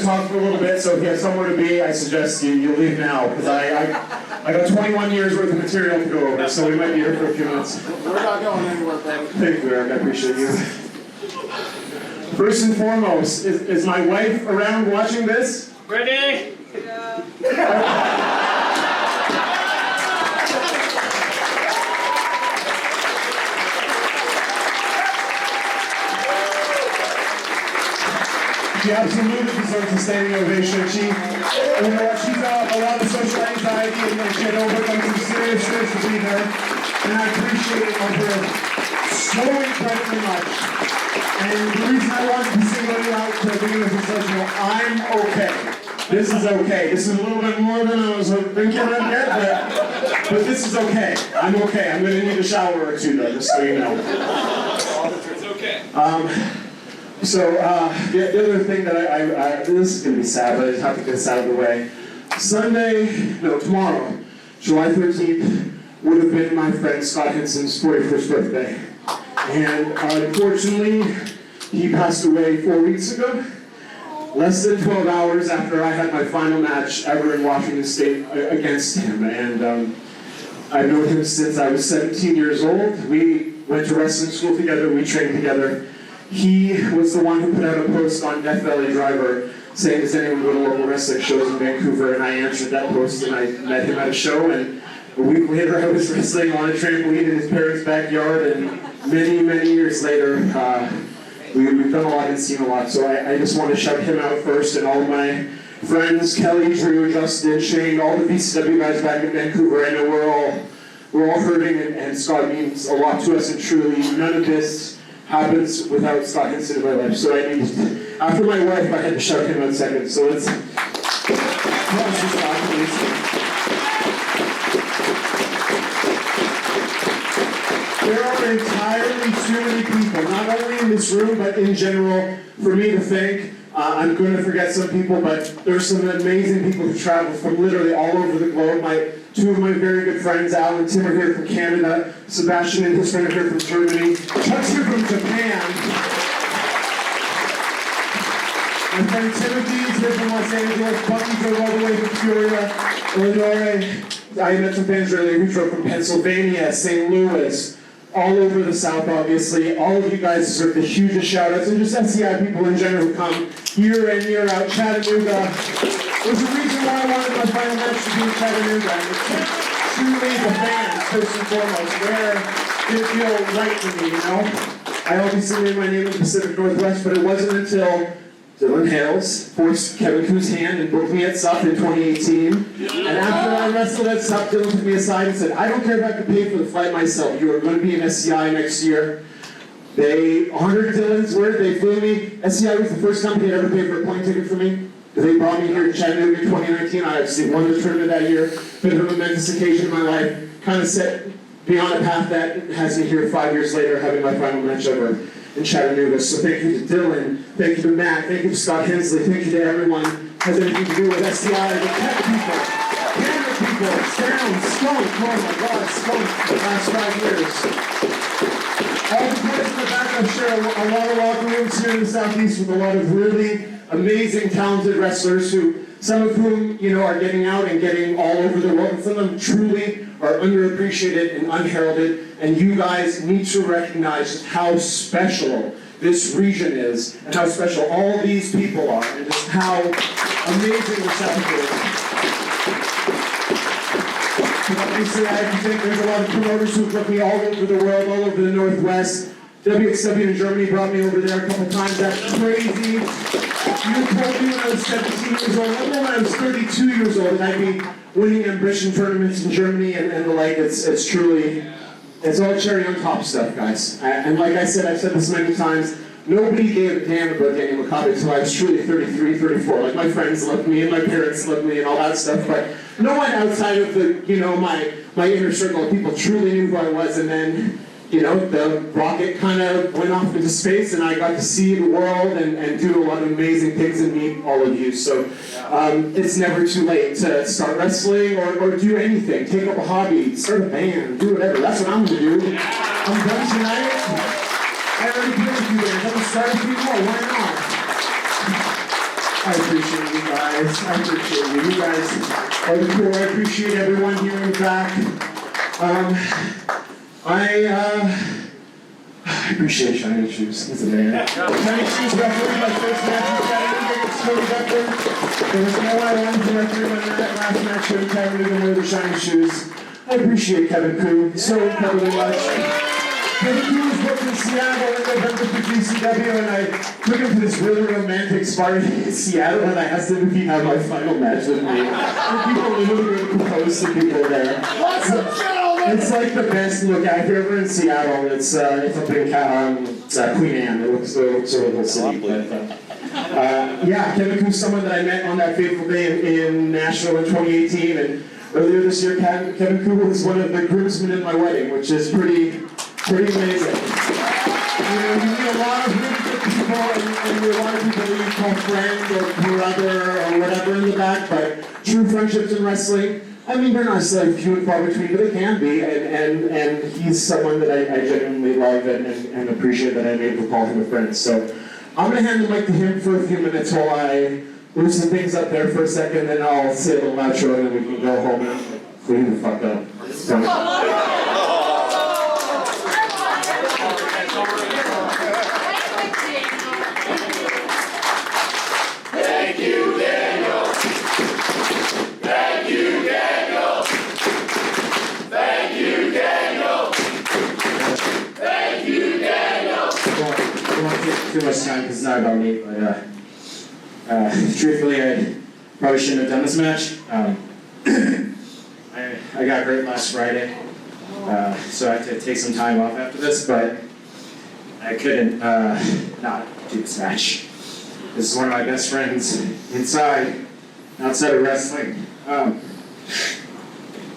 to talk for a little bit, so if you have somewhere to be, I suggest you leave now, because I got 21 years worth of material to go over, so we might be here for a few minutes. We're not going anywhere, buddy. Thank you, Eric. I appreciate you. First and foremost, is my wife around watching this? Ready? She absolutely deserves a standing ovation. She's got a lot of social anxiety and she had overcome some serious fears to be there. And I appreciate it of her so incredibly much. And the reason I wanted to single you out to the beginning of this session, I'm okay. This is okay. This is a little bit more than I was thinking I'd get, but this is okay. I'm okay. I'm going to need a shower or two, though, just so you know. It's okay. So the other thing that this is going to be sad, but I just have to get this out of the way. Tomorrow, July 13th, would have been my friend Scott Henson's 41st birthday. And unfortunately, he passed away 4 weeks ago, less than 12 hours after I had my final match ever in Washington State against him. And I've known him since I was 17 years old. We went to wrestling school together, we trained together. He was the one who put out a post on Death Valley Driver saying, does anyone go to local wrestling shows in Vancouver? And I answered that post and I met him at a show. And a week later, I was wrestling on a trampoline in his parents' backyard. And many, many years later, we've done a lot and seen a lot. So I just want to shout him out first, and all of my friends, Kelly, Drew, Justin, Shane, all the BCW guys back in Vancouver. I know we're all hurting, and Scott means a lot to us, and truly none of this happens without Scott Henson in my life. So I need, after my wife, I had to shout him out second. So let's Scott, please. There are entirely too many people, not only in this room, but in general, for me to thank. I'm going to forget some people, but there's some amazing people who travel from literally all over the globe. Two of my very good friends, Al and Tim, are here from Canada. Sebastian and his friend are here from Germany. Chuck's here from Japan. My friend Timothy is here from Los Angeles. Bucky drove all the way from Peoria, Illinois. I met some fans earlier who drove from Pennsylvania, St. Louis, all over the South, obviously. All of you guys deserve the hugest shout-outs, and just SCI people in general who come year in, year out. Chattanooga. There's a reason why I wanted my final match to be in Chattanooga, and it's truly the fans, first and foremost, where it feel right to me, you know? I obviously made my name in the Pacific Northwest, but it wasn't until Dylan Hales forced Kevin Koo's hand and booked me at SUP in 2018. And after I wrestled at SUP, Dylan took me aside and said, I don't care if I have to pay for the flight myself. You are going to be in SCI next year. They honored Dylan's word. They flew me. SCI was the first company that ever paid for a plane ticket for me. They brought me here to Chattanooga in 2019. I obviously won the tournament that year. Been a momentous occasion in my life. Kind of set me on a path that has me here 5 years later, having my final match ever in Chattanooga. So thank you to Dylan, thank you to Matt, thank you to Scott Hensley, thank you to everyone who has anything to do with SCI, the tech people, camera people, sound, Skunk, oh my God, Skunk, the last 5 years. All the players in the back, I'm sure a lot of locker rooms here in the Southeast with a lot of really amazing, talented wrestlers who, some of whom, are getting out and getting all over the world, and some of them truly are underappreciated and unheralded, and you guys need to recognize just how special this region is, and how special all these people are, and just how amazing the South is. Obviously, I have to think there's a lot of promoters who took me all over the world, all over the Northwest. WXW in Germany brought me over there a couple times. That's crazy. You told me when I was 17 years old, when I was 32 years old, and I'd be winning ambition tournaments in Germany and the like. It's truly, it's all cherry on top stuff, guys. And like I said, I've said this many times, nobody gave a damn about Daniel Makabe until I was truly 33, 34. Like, my friends loved me and my parents loved me and all that stuff, but no one outside of the, my inner circle of people truly knew who I was. And then, the rocket kind of went off into space, and I got to see the world and do a lot of amazing things and meet all of you. So it's never too late to start wrestling or do anything. Take up a hobby, start a band, do whatever. That's what I'm going to do. I'm done tonight. I already played a few bands. I'm going to start a few more. Why not? I appreciate you guys. I appreciate you. You guys are the cool. I appreciate everyone here in the back. I appreciate shiny shoes. It's a man. Shiny shoes referee my first match with Kevin. There was no one I wanted to referee my last match with Kevin even wear the shiny shoes. I appreciate Kevin Koo so incredibly much. Kevin Koo was booked in Seattle in November for GCW, and I took him to this really romantic spot in Seattle, and I asked him if he'd have my final match with me. And people literally would propose to people there. It's like the best look. If you're ever in Seattle, it's up in Queen Anne. It looks a little city. But, yeah, Kevin Koo's someone that I met on that fateful day in Nashville in 2018, and earlier this year, Kevin Koo was one of the groomsmen in my wedding, which is pretty amazing. You know, you meet a lot of really good people, and a lot of people that you call friend or brother or whatever in the back, but true friendships in wrestling, I mean, they're not like few and far between, but they can be, and he's someone that I genuinely love and appreciate that I'm able to call him a friend. So I'm going to hand the mic to him for a few minutes while I loosen things up there for a second, then I'll say a little outro, and then we can go home and clean the fuck up. So, too much time because it's not about me, but truthfully, I probably shouldn't have done this match. I got hurt last Friday, so I had to take some time off after this, but I couldn't not do this match. This is one of my best friends outside of wrestling.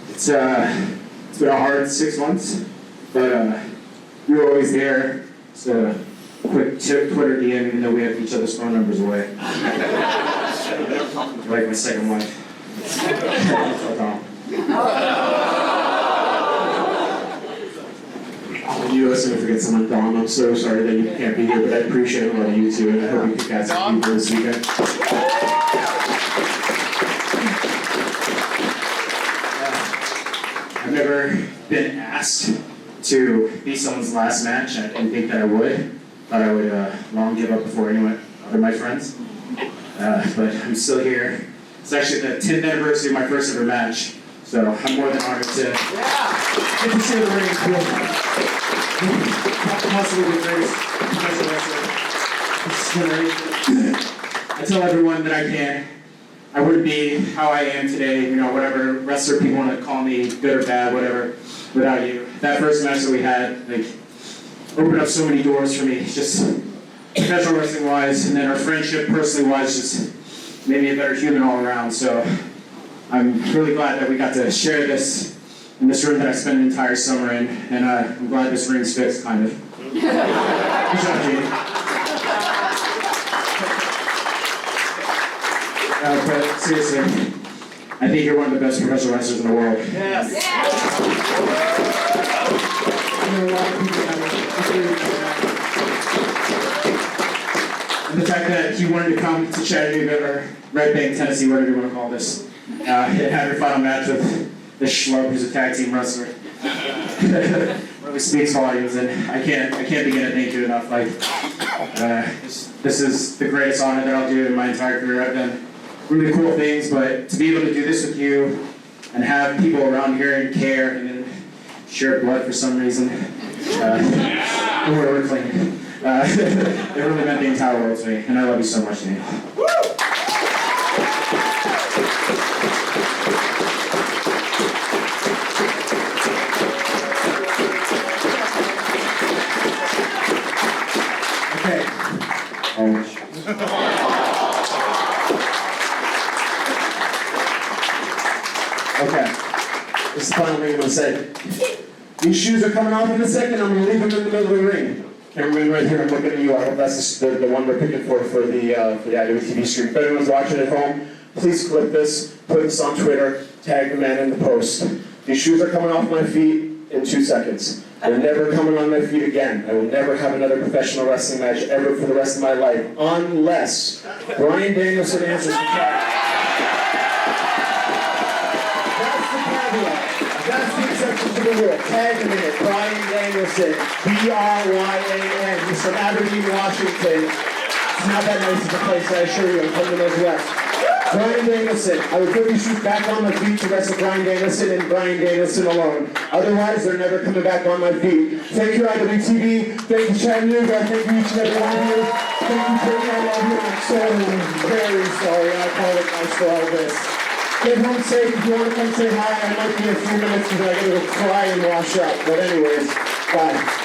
It's been a hard 6 months, but you were always there, so quick Twitter DM, even though we have each other's phone numbers away. You're like my second wife. You listen to forget someone, Dom. I'm so sorry that you can't be here, but I appreciate a lot of you too, and I hope you can catch some people this weekend. I've never been asked to be someone's last match. I didn't think that I would. Thought I would long give up before anyone other my friends. But I'm still here. It's actually the 10th anniversary of my first ever match, so I'm more than honored to get to see the ring. Possibly the greatest professional wrestler. I tell everyone that I wouldn't be how I am today, you know, whatever wrestler people want to call me, good or bad, whatever, without you. That first match that we had, like, opened up so many doors for me, just professional wrestling wise, and then our friendship personally wise just made me a better human all around. So I'm really glad that we got to share this in this room that I spent an entire summer in, and I'm glad this ring's fixed, kind of. Good job, Jamie. But seriously, I think you're one of the best professional wrestlers in the world. Yes. And the fact that you wanted to come to Chattanooga or Red Bank, Tennessee, whatever you want to call this, and have your final match with this schlub who's a tag team wrestler really speaks volumes, and I can't begin to thank you enough. Like, this is the greatest honor that I'll do in my entire career. I've done really cool things, but to be able to do this with you and have people around here and care and then share blood for some reason, we're clean. It really meant the entire world to me, and I love you so much, Daniel. Okay. Okay. This is the final thing I'm going to say. These shoes are coming off in a second. I'm going to leave them in the middle of the ring. Cameraman right here, I'm looking at you. I hope that's the one we're picking for the IWTV stream. If anyone's watching at home, please clip this, put this on Twitter, tag the man in the post. These shoes are coming off my feet in 2 seconds. I'm never coming on my feet again. I will never have another professional wrestling match ever for the rest of my life, unless Bryan Danielson answers the call. That's the caveat. That's the exception to the rule. Tag a minute. Bryan Danielson, B-R-Y-A-N. He's from Aberdeen, Washington. It's not that nice of a place, I assure you. I'm from the Northwest. Bryan Danielson. I would put these shoes back on my feet to wrestle Bryan Danielson and Bryan Danielson alone. Otherwise, they're never coming back on my feet. Thank you, IWTV. Thank you, Chattanooga. Thank you, each and every one of you. Thank you, Brittany. I love you. I'm so very sorry. I apologize for all this. Get home safe. If you want to come say hi, I might be a few minutes because I gotta go cry and wash up. But anyways, bye.